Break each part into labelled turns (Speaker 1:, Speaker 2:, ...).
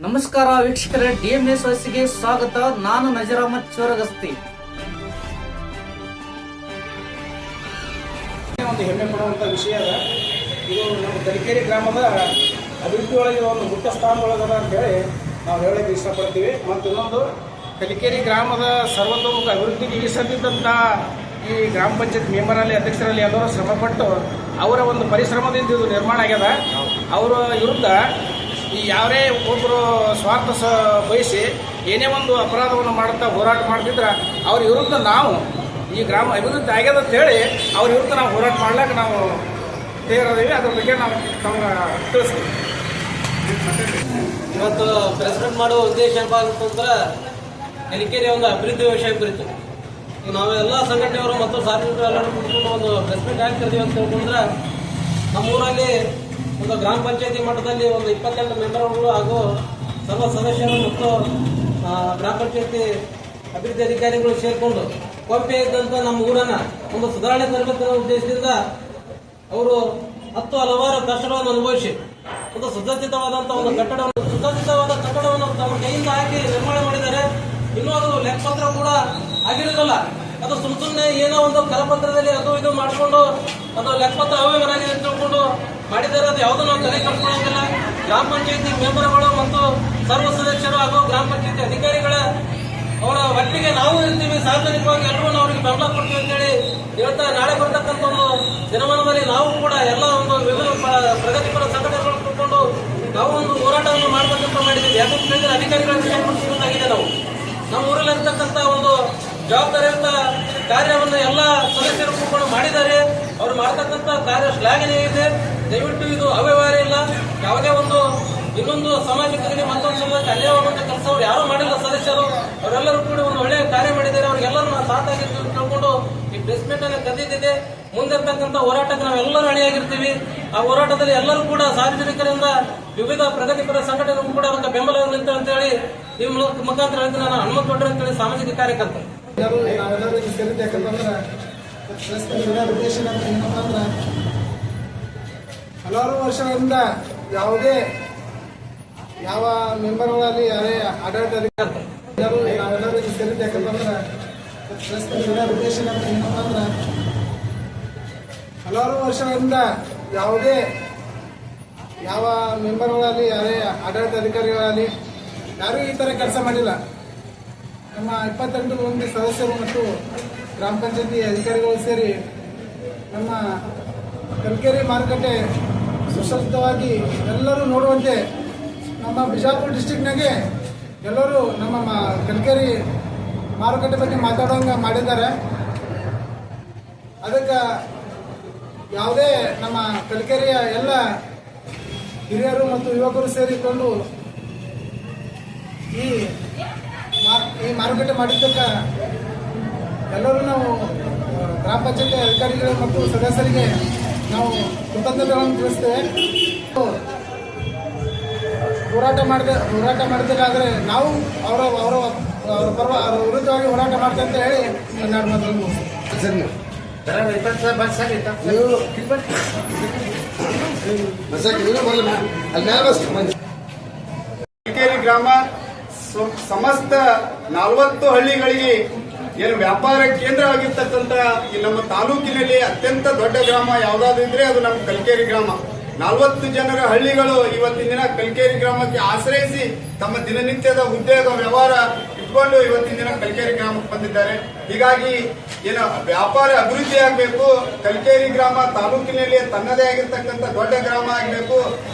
Speaker 1: ನಮಸ್ಕಾರ ವೀಕ್ಷಕರೇ, ಡಿಎಂಎಸ್ ವಯಸ್ಸಿಗೆ ಸ್ವಾಗತ. ನಾನು ನಜೀರ್ ಅಹಮದ್ ಚೋರಗಸ್ತಿ.
Speaker 2: ಒಂದು ಹೆಮ್ಮೆ ಪಡುವಂಥ ವಿಷಯ ಅದ. ಇದು ನಮ್ಮ ಕಲಿಕೇರಿ ಗ್ರಾಮದ ಅಭಿವೃದ್ಧಿ ಒಳಗೆ ಒಂದು ಮುಖ್ಯ ಸ್ಥಾನದೊಳಗದ ಅಂತೇಳಿ ನಾವು ಹೇಳಕ್ಕೆ ಇಷ್ಟಪಡ್ತೀವಿ. ಮತ್ತು ಇನ್ನೊಂದು, ಕಲಿಕೇರಿ ಗ್ರಾಮದ ಸರ್ವತೋಮುಖ ಅಭಿವೃದ್ಧಿಗೆ ಈಸಂದಿದ್ದಂಥ ಈ ಗ್ರಾಮ ಪಂಚಾಯತ್ ಮೆಂಬರಲ್ಲಿ, ಅಧ್ಯಕ್ಷರಲ್ಲಿ ಎಲ್ಲರೂ ಶ್ರಮಪಟ್ಟು ಅವರ ಒಂದು ಪರಿಶ್ರಮದಿಂದ ಇದು ನಿರ್ಮಾಣ ಆಗ್ಯದ. ಅವರ ವಿರುದ್ಧ ಈ ಯಾರೇ ಒಬ್ಬರು ಸ್ವಾರ್ಥ ಬಯಸಿ ಏನೇ ಒಂದು ಅಪರಾಧವನ್ನು ಮಾಡುತ್ತಾ ಹೋರಾಟ ಮಾಡ್ತಿದ್ರೆ ಅವ್ರ ವಿರುದ್ಧ ನಾವು ಈ ಗ್ರಾಮ ಅಭಿವೃದ್ಧಿ ಆಗ್ಯದ ಅಂತೇಳಿ ಅವ್ರ ವಿರುದ್ಧ ನಾವು ಹೋರಾಟ ಮಾಡ್ಲಿಕ್ಕೆ ನಾವು ತಯಾರಿದ್ದೀವಿ. ಅದ್ರ ಬಗ್ಗೆ ನಾವು ತಮ್ಗೆ ತಿಳಿಸ್ತೀವಿ.
Speaker 3: ಇವತ್ತು ಪ್ರೆಸ್ ಮೀಟ್ ಮಾಡುವ ಉದ್ದೇಶ ಏನಪ್ಪ ಅಂತಂದ್ರೆ ಕಲಿಕೇರಿಯ ಒಂದು ಅಭಿವೃದ್ಧಿ ವಿಷಯ ಕುರಿತು ನಾವೆಲ್ಲ ಸಂಘಟನೆಯವರು ಮತ್ತು ಸಾರ್ವಜನಿಕರು ಎಲ್ಲರೂ ಕುತ್ಕೊಂಡು ಒಂದು ಪ್ರೆಸ್ ಮೀಟ್ ಆಗ್ತಿರ್ತೀವಿ ಅಂತ ತಿಳ್ಕೊಂಡ್ರೆ ನಮ್ಮೂರಲ್ಲಿ ಒಂದು ಗ್ರಾಮ ಪಂಚಾಯತಿ ಮಟ್ಟದಲ್ಲಿ ಒಂದು 28 ಮೆಂಬರ್ಗಳು ಹಾಗೂ ಸರ್ವ ಸದಸ್ಯರು ಮತ್ತು ಗ್ರಾಮ ಪಂಚಾಯತಿ ಅಭಿವೃದ್ಧಿ ಅಧಿಕಾರಿಗಳು ಸೇರಿಕೊಂಡು ಕೊಪ್ಪೆ ಇದ್ದಂಥ ನಮ್ಮ ಊರನ್ನ ಒಂದು ಸುಧಾರಣೆ ತರಬೇತಿ ಉದ್ದೇಶದಿಂದ ಅವರು ಹಲವಾರು ಕಷ್ಟಗಳನ್ನು ಅನುಭವಿಸಿ ಒಂದು ಸುಸಜ್ಜಿತವಾದಂತಹ ಒಂದು ಸುಸಜ್ಜಿತವಾದ ಕಟ್ಟಡವನ್ನು ತಮ್ಮ ಕೈಯಿಂದ ಹಾಕಿ ನಿರ್ಮಾಣ ಮಾಡಿದ್ದಾರೆ. ಇನ್ನೂ ಅದು ಲೆಕ್ಕಪತ್ರ ಕೂಡ ಆಗಿರೋದಿಲ್ಲ. ಅದು ಸುಮ್ಮನೆ ಏನೋ ಒಂದು ಕರಪತ್ರದಲ್ಲಿ ಅದು ಇದು ಮಾಡಿಕೊಂಡು ಅದು ಲೆಕ್ಕಪತ್ರ ಅವ್ಯವಹಾರಾಗಿದೆ ತಿಳ್ಕೊಂಡು ಮಾಡಿದ್ದಾರೆ. ಅದು ಯಾವುದೂ ನಾವು ತಲೆ ಕಟ್ಕೊಳ್ಳೋದಿಲ್ಲ. ಗ್ರಾಮ ಪಂಚಾಯತಿ ಮೆಂಬರ್ಗಳು ಮತ್ತು ಸರ್ವ ಸದಸ್ಯರು ಹಾಗೂ ಗ್ರಾಮ ಪಂಚಾಯತಿ ಅಧಿಕಾರಿಗಳ ಅವರ ಒಟ್ಟಿಗೆ ನಾವು ಇರ್ತೀವಿ. ಸಾರ್ವಜನಿಕವಾಗಿ ಎಲ್ಲರೂ ಅವ್ರಿಗೆ ಬೆಂಬಲ ಕೊಡ್ತೀವಿ ಅಂತೇಳಿ ಹೇಳ್ತಾ ನಾಳೆ ಬರ್ತಕ್ಕಂಥ ಒಂದು ದಿನಮಾನದಲ್ಲಿ ನಾವು ಕೂಡ ಎಲ್ಲ ಒಂದು ವಿವಿಧ ಪ್ರಗತಿಪರ ಸಂಘಟನೆಗಳು ಕೂತ್ಕೊಂಡು ನಾವು ಒಂದು ಹೋರಾಟವನ್ನು ಮಾಡಬೇಕಂತ ಮಾಡಿದ್ದೀವಿ. ಯಾಕಂತ ಹೇಳಿದ್ರೆ ಅಧಿಕಾರಿಗಳ ವಿಷಯ ಪಡಿಸಬೇಕಾಗಿದೆ. ನಮ್ಮ ಊರಲ್ಲಿರ್ತಕ್ಕಂಥ ಒಂದು ಜವಾಬ್ದಾರಿಯುತ ಕಾರ್ಯವನ್ನು ಎಲ್ಲ ಸದಸ್ಯರು ಕೂತ್ಕೊಂಡು ಮಾಡಿದ್ದಾರೆ. ಅವರು ಮಾಡತಕ್ಕಂಥ ಕಾರ್ಯ ಶ್ಲಾಘನೀಯ ಇದೆ. ದಯವಿಟ್ಟು ಇದು ಅವ್ಯವಹಾರ ಇಲ್ಲ. ಯಾವುದೇ ಒಂದು ಇನ್ನೊಂದು ಸಮಾಜಕ್ಕೆ ಮತ್ತೊಂದು ಸಮಾಜಕ್ಕೆ ಅನ್ಯಾಯವಾಗುವಂತ ಕೆಲಸ ಅವ್ರು ಯಾರು ಮಾಡಿಲ್ಲ. ಸದಸ್ಯರು ಅವರೆಲ್ಲರೂ ಕೂಡ ಒಂದು ಒಳ್ಳೆಯ ಕಾರ್ಯ ಮಾಡಿದ್ದಾರೆ. ಅವ್ರಿಗೆಲ್ಲರೂ ನಾವು ಸಾಥಾಗಿ ತಿಳ್ಕೊಂಡು ಈ ಪ್ರೆಸ್ ಮೀಟ್ ಅನ್ನು ಕರೆದಿದ್ದಿದೆ. ಮುಂದಿರ್ತಕ್ಕಂಥ ಹೋರಾಟಕ್ಕೆ ನಾವೆಲ್ಲರೂ ಅಣಿಯಾಗಿರ್ತೀವಿ. ಆ ಹೋರಾಟದಲ್ಲಿ ಎಲ್ಲರೂ ಕೂಡ ಸಾರ್ವಜನಿಕರಿಂದ ವಿವಿಧ ಪ್ರಗತಿಪರ ಸಂಘಟನೆಗಳು ಕೂಡ ಒಂದು ಬೆಂಬಲ ನಿಲ್ತವೆ ಅಂತ ಹೇಳಿ ಈ ಮುಖಾಂತರ ನಾನು ಹನುಮಂತ ಕೊಟ್ಟರೆ ಅಂತೇಳಿ ಸಾಮಾಜಿಕ ಕಾರ್ಯಕರ್ತ.
Speaker 2: ನಾವೆಲ್ಲರೂ ಸೇರಿದ್ದು ಯಾಕಂತಂದ್ರೆ ಉದ್ದೇಶ ಏನಪ್ಪ ಅಂದ್ರೆ ಹಲವಾರು ವರ್ಷಗಳಿಂದ ಯಾವ ಮೆಂಬರ್ಗಳಲ್ಲಿ ಯಾರೇ ಆಡಳಿತ ನಾವೆಲ್ಲರೂ ಸೇರಿದ್ದು ಯಾಕಂತಂದ್ರೆ ಉದ್ದೇಶ ಏನಪ್ಪ ಅಂದ್ರೆ ಹಲವಾರು ವರ್ಷಗಳಿಂದ ಯಾವ ಮೆಂಬರ್ಗಳಲ್ಲಿ ಯಾರೇ ಆಡಳಿತ ಅಧಿಕಾರಿಗಳಲ್ಲಿ ಯಾರೂ ಈ ಥರ ಕೆಲಸ ಮಾಡಿಲ್ಲ. ನಮ್ಮ 28 ಮಂದಿ ಸದಸ್ಯರು ಮತ್ತು ಗ್ರಾಮ ಪಂಚಾಯತಿ ಅಧಿಕಾರಿಗಳು ಸೇರಿ ನಮ್ಮ ಕಲಿಕೇರಿ ಮಾರುಕಟ್ಟೆ ಸುಸಜ್ಜಿತವಾಗಿ ಎಲ್ಲರೂ ನೋಡುವಂತೆ ನಮ್ಮ ಬಿಜಾಪುರ ಡಿಸ್ಟಿಕ್ನಾಗೆ ಎಲ್ಲರೂ ನಮ್ಮ ಕಲಿಕೇರಿ ಮಾರುಕಟ್ಟೆ ಬಗ್ಗೆ ಮಾತಾಡುವಂಗೆ ಮಾಡಿದ್ದಾರೆ. ಅದಕ್ಕೆ ಯಾವುದೇ ನಮ್ಮ ಕಲಿಕೇರಿಯ ಎಲ್ಲ ಹಿರಿಯರು ಮತ್ತು ಯುವಕರು ಸೇರಿಕೊಂಡು ಈ ಮಾರುಕಟ್ಟೆ ಮಾಡಿದ್ದಕ್ಕೆ ಎಲ್ಲರೂ ನಾವು ಗ್ರಾಮ ಪಂಚಾಯತಿ ಅಧಿಕಾರಿಗಳು ಮತ್ತು ಸದಸ್ಯರಿಗೆ ನಾವು ಕೃತಜ್ಞತೆಗಳನ್ನು ತಿಳಿಸ್ತೇವೆ. ಹೋರಾಟ ಮಾಡಿದಿಲ್ಲಾದರೆ ನಾವು ಅವರ ವಿರುದ್ಧವಾಗಿ ಹೋರಾಟ ಮಾಡ್ತೇವೆ ಅಂತ ಹೇಳಿ ಕನ್ನಡ ಮಾತನ್ನು
Speaker 4: ಕಲಿಕೇರಿ ಗ್ರಾಮ ಸಮಸ್ತ 40 ಹಳ್ಳಿಗಳಿಗೆ ಏನು ವ್ಯಾಪಾರ ಕೇಂದ್ರ ಆಗಿರ್ತಕ್ಕಂಥ ಈ ನಮ್ಮ ತಾಲೂಕಿನಲ್ಲಿ ಅತ್ಯಂತ ದೊಡ್ಡ ಗ್ರಾಮ ಯಾವುದಾದ್ರೂ ಇದ್ರೆ ಅದು ನಮ್ಮ ಕಲಿಕೇರಿ ಗ್ರಾಮ. 40 ಜನರ ಹಳ್ಳಿಗಳು ಇವತ್ತಿನ ದಿನ ಕಲಿಕೇರಿ ಗ್ರಾಮಕ್ಕೆ ಆಶ್ರಯಿಸಿ ತಮ್ಮ ದಿನನಿತ್ಯದ ಉದ್ಯೋಗ ವ್ಯವಹಾರ ಇಟ್ಕೊಂಡು ಇವತ್ತಿನ ದಿನ ಕಲಿಕೇರಿ ಗ್ರಾಮಕ್ಕೆ ಬಂದಿದ್ದಾರೆ. ಹೀಗಾಗಿ ಏನು ವ್ಯಾಪಾರ ಅಭಿವೃದ್ಧಿ ಆಗಬೇಕು, ಕಲಿಕೇರಿ ಗ್ರಾಮ ತಾಲೂಕಿನಲ್ಲಿ ತನ್ನದೇ ಆಗಿರ್ತಕ್ಕಂಥ ದೊಡ್ಡ ಗ್ರಾಮ ಆಗಬೇಕು.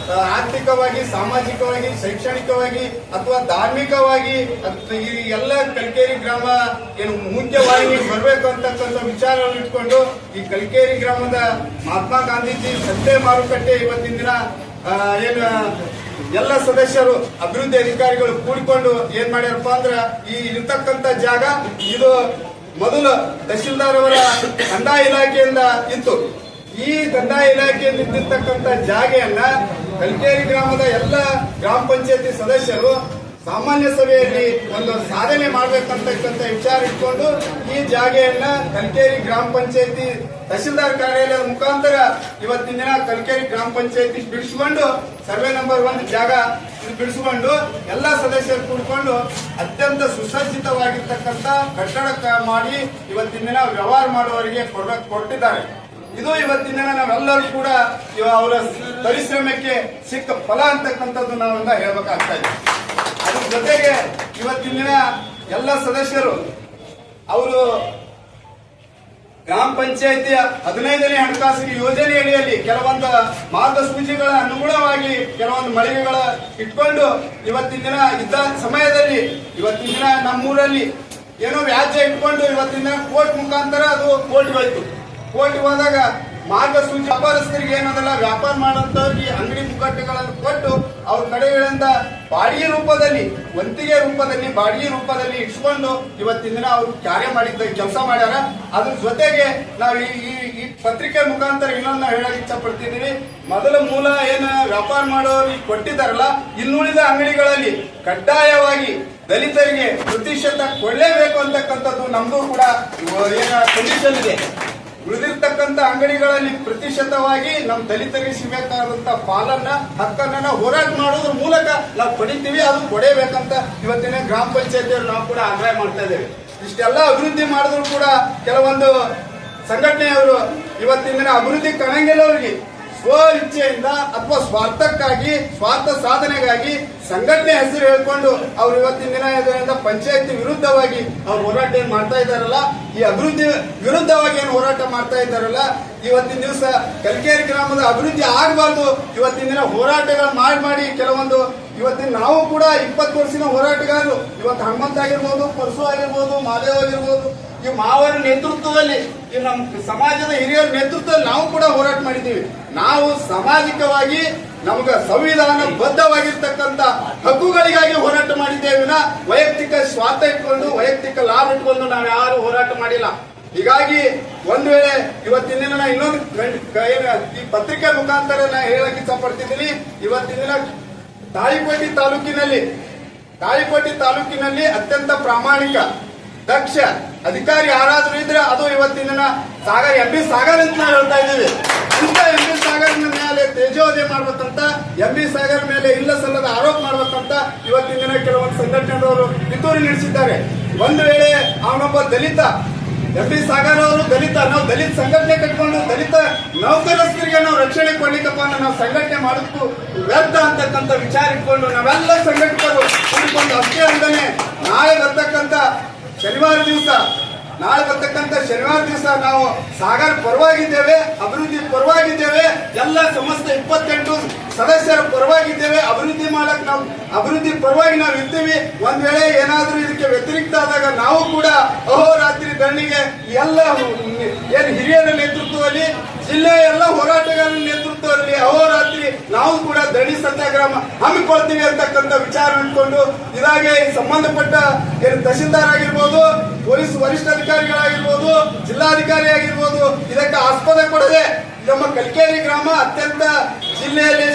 Speaker 4: ಆರ್ಥಿಕವಾಗಿ, ಸಾಮಾಜಿಕವಾಗಿ, ಶೈಕ್ಷಣಿಕವಾಗಿ ಅಥವಾ ಧಾರ್ಮಿಕವಾಗಿ ಈ ಎಲ್ಲ ಕಲಿಕೇರಿ ಗ್ರಾಮ ಏನು ಮುಖ್ಯವಾಹಿನಿ ಬರಬೇಕು ಅಂತಕ್ಕಂಥ ವಿಚಾರವನ್ನು ಇಟ್ಕೊಂಡು ಈ ಕಲಿಕೇರಿ ಗ್ರಾಮದ ಮಹಾತ್ಮ ಗಾಂಧೀಜಿ ಸತ್ಯ ಮಾರುಕಟ್ಟೆ ಇವತ್ತಿನ ದಿನ ಏನು ಎಲ್ಲ ಸದಸ್ಯರು ಅಭಿವೃದ್ಧಿ ಅಧಿಕಾರಿಗಳು ಕೂಡಿಕೊಂಡು ಏನ್ ಮಾಡ್ಯಾರಪ್ಪ ಅಂದ್ರ ಈ ಇರತಕ್ಕಂತ ಜಾಗ ಇದು ಮೊದಲು ತಹಶೀಲ್ದಾರ್ ಅವರ ಕಂದಾಯ ಇಲಾಖೆಯಿಂದ ಇತ್ತು. ಈ ಕಂದಾಯ ಇಲಾಖೆಯಿಂದ ಇದ್ದಿರ್ತಕ್ಕಂಥ ಜಾಗೆಯನ್ನ ಕಲಿಕೇರಿ ಗ್ರಾಮದ ಎಲ್ಲ ಗ್ರಾಮ ಪಂಚಾಯತಿ ಸದಸ್ಯರು ಸಾಮಾನ್ಯ ಸಭೆಯಲ್ಲಿ ಒಂದು ಸಾಧನೆ ಮಾಡಬೇಕಂತಕ್ಕಂಥ ವಿಚಾರ ಇಟ್ಕೊಂಡು ಈ ಜಾಗೆಯನ್ನ ಕಲ್ಕೇರಿ ಗ್ರಾಮ ಪಂಚಾಯತಿ ತಹಶೀಲ್ದಾರ್ ಕಾರ್ಯಾಲಯದ ಮುಖಾಂತರ ಇವತ್ತಿನ ದಿನ ಕಲ್ಕೇರಿ ಗ್ರಾಮ ಪಂಚಾಯತಿ ಬಿಡಿಸಿಕೊಂಡು ಸರ್ವೆ ನಂಬರ್ 1 ಜಾಗ ಬಿಡಿಸಿಕೊಂಡು ಎಲ್ಲ ಸದಸ್ಯರು ಕೂಡಿಕೊಂಡು ಅತ್ಯಂತ ಸುಸಜ್ಜಿತವಾಗಿರ್ತಕ್ಕಂಥ ಕಟ್ಟಡ ಮಾಡಿ ಇವತ್ತಿನ ದಿನ ವ್ಯವಹಾರ ಮಾಡುವವರಿಗೆ ಕೊಟ್ಟಿದ್ದಾರೆ. ಇದು ಇವತ್ತಿನ ದಿನ ನಾವೆಲ್ಲರೂ ಕೂಡ ಅವರ ಪರಿಶ್ರಮಕ್ಕೆ ಸಿಕ್ಕ ಫಲ ಅಂತಕ್ಕಂಥದ್ದು ನಾವೆಲ್ಲ ಹೇಳ್ಬೇಕಾಗ್ತಾ ಇದೆ. ಅದ್ರ ಜೊತೆಗೆ ಇವತ್ತಿನ ದಿನ ಎಲ್ಲ ಸದಸ್ಯರು ಅವರು ಗ್ರಾಮ ಪಂಚಾಯತಿಯ 15ನೇ ಹಣಕಾಸಿನ ಯೋಜನೆ ಅಡಿಯಲ್ಲಿ ಕೆಲವೊಂದು ಮಾರ್ಗಸೂಚಿಗಳ ಅನುಗುಣವಾಗಿ ಕೆಲವೊಂದು ಮಳಿಗೆಗಳ ಇಟ್ಕೊಂಡು ಇವತ್ತಿನ ದಿನ ಇದ್ದ ಸಮಯದಲ್ಲಿ ಇವತ್ತಿನ ದಿನ ನಮ್ಮೂರಲ್ಲಿ ಏನೋ ವ್ಯಾಜ್ಯ ಇಟ್ಕೊಂಡು ಇವತ್ತಿನ ದಿನ ಕೋರ್ಟ್ ಮುಖಾಂತರ ಅದು ಕೋರ್ಟ್ ಹೋಯ್ತು. ಕೋರ್ಟ್ ಹೋದಾಗ ಮಾರ್ಗಸೂಚಿ ವ್ಯಾಪಾರಸ್ಥರಿಗೆ ಏನದಲ್ಲ ವ್ಯಾಪಾರ ಮಾಡುವಂತವ್ರಿಗೆ ಅಂಗಡಿ ಮುಗ್ಗಟ್ಟುಗಳನ್ನು ಕೊಟ್ಟು ಅವ್ರ ಕಡೆಗಳಿಂದ ಬಾಡಿಗೆ ರೂಪದಲ್ಲಿ ವಂತಿಗೆ ರೂಪದಲ್ಲಿ ಬಾಡಿಗೆ ರೂಪದಲ್ಲಿ ಇಟ್ಕೊಂಡು ಇವತ್ತಿನ ದಿನ ಅವರು ಕಾರ್ಯ ಮಾಡಿದ್ದ ಕೆಲಸ ಮಾಡ್ಯಾರ. ಅದ್ರ ಜೊತೆಗೆ ನಾವು ಈ ಪತ್ರಿಕೆ ಮುಖಾಂತರ ಇನ್ನೊಂದು ಹೇಳಕ್ ಇಚ್ಛೆ ಪಡ್ತಿದ್ದೀವಿ. ಮೊದಲ ಮೂಲ ಏನು ವ್ಯಾಪಾರ ಮಾಡೋರಿಗೆ ಕೊಟ್ಟಿದ್ದಾರಲ್ಲ, ಇನ್ನುಳಿದ ಅಂಗಡಿಗಳಲ್ಲಿ ಕಡ್ಡಾಯವಾಗಿ ದಲಿತರಿಗೆ ಪ್ರತಿಶತ ಕೊಡಲೇಬೇಕು ಅಂತಕ್ಕಂಥದ್ದು ನಮ್ದು ಕೂಡ ಏನ ಕಂಡೀಷನ್ ಇದೆ. ಉಳಿದಿರ್ತಕ್ಕಂಥ ಅಂಗಡಿಗಳಲ್ಲಿ ಪ್ರತಿಶತವಾಗಿ ನಮ್ಮ ದಲಿತರಿಗೆ ಸಿಗಬೇಕಾದಂತ ಹಕ್ಕನ್ನ ನಾವು ಹೋರಾಟ ಮಾಡೋದ್ರ ಮೂಲಕ ನಾವು ಪಡಿತೀವಿ. ಅದು ಕೊಡಬೇಕಂತ ಇವತ್ತಿನ ಗ್ರಾಮ ಪಂಚಾಯತಿಯವರು ನಾವು ಕೂಡ ಆಗ್ರಹ ಮಾಡ್ತಾ ಇದ್ದೇವೆ. ಇಷ್ಟೆಲ್ಲ ಅಭಿವೃದ್ಧಿ ಮಾಡಿದ್ರು ಕೂಡ ಕೆಲವೊಂದು ಸಂಘಟನೆಯವರು ಇವತ್ತಿನ ದಿನ ಅಭಿವೃದ್ಧಿ ಕಾಣಂಗಿಲ್ಲ. ಅವರಿಗೆ ಸ್ವ ಇಚ್ಛೆಯಿಂದ ಅಥವಾ ಸ್ವಾರ್ಥಕ್ಕಾಗಿ ಸ್ವಾರ್ಥ ಸಾಧನೆಗಾಗಿ ಸಂಘಟನೆ ಹೆಸರು ಹೇಳ್ಕೊಂಡು ಅವ್ರು ಇವತ್ತಿನ ದಿನ ಇದರಿಂದ ಪಂಚಾಯತಿ ವಿರುದ್ಧವಾಗಿ ಅವ್ರು ಹೋರಾಟ ಏನ್ ಮಾಡ್ತಾ ಇದ್ದಾರಲ್ಲ, ಈ ಅಭಿವೃದ್ಧಿ ವಿರುದ್ಧವಾಗಿ ಏನು ಹೋರಾಟ ಮಾಡ್ತಾ ಇದ್ದಾರಲ್ಲ, ಇವತ್ತಿನ ದಿವಸ ಕಲ್ಕೇರಿ ಗ್ರಾಮದ ಅಭಿವೃದ್ಧಿ ಆಗಬಾರ್ದು. ಇವತ್ತಿನ ದಿನ ಹೋರಾಟಗಳು ಮಾಡಿ ಕೆಲವೊಂದು ಇವತ್ತಿನ ನಾವು ಕೂಡ 20 ವರ್ಷದ ಹೋರಾಟಗಾರರು. ಇವತ್ತು ಹನುಮಂತ ಆಗಿರ್ಬೋದು, ಪರಸು ಆಗಿರ್ಬೋದು, ಮಾದೇವ್ ಆಗಿರ್ಬೋದು, ಈ ಮಾವರ ನೇತೃತ್ವದಲ್ಲಿ ಈ ನಮ್ಮ ಸಮಾಜದ ಹಿರಿಯರ ನೇತೃತ್ವದಲ್ಲಿ ನಾವು ಕೂಡ ಹೋರಾಟ ಮಾಡಿದ್ದೀವಿ. ನಾವು ಸಾಮಾಜಿಕವಾಗಿ ನಮ್ಗೆ ಸಂವಿಧಾನ ಬದ್ಧವಾಗಿರ್ತಕ್ಕಂಥ ಹಕ್ಕುಗಳಿಗಾಗಿ ಹೋರಾಟ ಮಾಡಿದ್ದೇವೆ. ವೈಯಕ್ತಿಕ ಸ್ವಾರ್ಥ ಇಟ್ಕೊಂಡು ವೈಯಕ್ತಿಕ ಲಾಭ ಇಟ್ಕೊಂಡು ನಾವು ಯಾರು ಹೋರಾಟ ಮಾಡಿಲ್ಲ. ಹೀಗಾಗಿ ಒಂದ್ ವೇಳೆ ಇವತ್ತಿನ ದಿನ ನಾ ಇನ್ನೊಂದು ಈ ಪತ್ರಿಕೆ ಮುಖಾಂತರ ನಾ ಹೇಳಕ್ ಇಷ್ಟಪಡ್ತಿದ್ದೀನಿ. ಇವತ್ತಿನ ದಿನ ತಾಳಿಕೋಟೆ ತಾಲೂಕಿನಲ್ಲಿ ಅತ್ಯಂತ ಪ್ರಾಮಾಣಿಕ ದಕ್ಷ ಅಧಿಕಾರಿ ಯಾರಾದ್ರೂ ಇದ್ರೆ ಅದು ಇವತ್ತಿನ ದಿನ ಸಾಗರ್ MB ಸಾಗರ್ ಅಂತ ನಾವು ಹೇಳ್ತಾ ಇದ್ದೀವಿ. ಇಂಥ MB ಸಾಗರ್ ಮೇಲೆ ತೇಜೋವಧೆ ಮಾಡ್ಬೇಕಂತ, MB ಸಾಗರ್ ಮೇಲೆ ಇಲ್ಲ ಸಲ್ಲದ ಆರೋಪ ಮಾಡ್ಬೇಕಂತ ಇವತ್ತಿನ ದಿನ ಕೆಲವೊಂದು ಸಂಘಟನೆದವರು ಪಿತೂರಿ ನಡೆಸಿದ್ದಾರೆ. ಒಂದು ವೇಳೆ ಅವನೊಬ್ಬ ದಲಿತ, MB ಸಾಗರ್ ಅವರು ದಲಿತ, ನಾವು ದಲಿತ ಸಂಘಟನೆ ಕಟ್ಕೊಂಡು ದಲಿತ ನೌಕರಸ್ಥರಿಗೆ ನಾವು ರಕ್ಷಣೆ ಕೊಡ್ಲಿಕ್ಕಪ್ಪ ನಾವು ಸಂಘಟನೆ ಮಾಡೋದಕ್ಕೂ ವ್ಯರ್ಥ ಅಂತಕ್ಕಂಥ ವಿಚಾರ ಇಟ್ಕೊಂಡು ನಾವೆಲ್ಲ ಸಂಘಟಕರು ಕೂಡಿಕೊಂಡು ಅಷ್ಟೇ ಅಲ್ಲದೆ ನಾಳೆ ಬರ್ತಕ್ಕಂಥ ಶನಿವಾರ ದಿವಸ ನಾವು ಸಾಗರ್ ಪರವಾಗಿದ್ದೇವೆ, ಅಭಿವೃದ್ಧಿ ಪರವಾಗಿದ್ದೇವೆ, ಎಲ್ಲ ಸಮಸ್ತ 28 ಸದಸ್ಯರ ಪರವಾಗಿದ್ದೇವೆ. ಅಭಿವೃದ್ಧಿ ಮಾಡಕ್ ನಾವು ಅಭಿವೃದ್ಧಿ ಪರವಾಗಿ ನಾವು ಇರ್ತೀವಿ. ಒಂದ್ ವೇಳೆ ಏನಾದ್ರೂ ಇದಕ್ಕೆ ವ್ಯತಿರಿಕ್ತ ಆದಾಗ ನಾವು ಕೂಡ ಅಹೋರಾತ್ರಿ ಧರಣಿಗೆ ಎಲ್ಲ ಏನು ಹಿರಿಯರ ನೇತೃತ್ವದಲ್ಲಿ ಜಿಲ್ಲೆಯ ಎಲ್ಲ ಹೋರಾಟಗಾರರ ನೇತೃತ್ವದಲ್ಲಿ ಅಹೋರಾತ್ರಿ ನಾವು ಕೂಡ ಧರಣಿ ಸತ್ಯಾಗ್ರಹ ಹಮ್ಮಿಕೊಳ್ತೀವಿ ಅಂತಕ್ಕಂಥ ವಿಚಾರ ಇಟ್ಕೊಂಡು ಇದಾಗೆ ಸಂಬಂಧಪಟ್ಟ ಏನು ತಹಶೀಲ್ದಾರ್ ಆಗಿರ್ಬೋದು, ಪೊಲೀಸ್ ವರಿಷ್ಠಾಧಿಕಾರಿಗಳಾಗಿರ್ಬೋದು, ಜಿಲ್ಲಾಧಿಕಾರಿ ಆಗಿರ್ಬೋದು, ಇದಕ್ಕೆ ಆಸ್ಪದ ಕೊಡದೆ ನಮ್ಮ ಕಲ್ಕೇರಿ ಗ್ರಾಮ ಅತ್ಯಂತ ಜಿಲ್ಲೆಯಲ್ಲಿ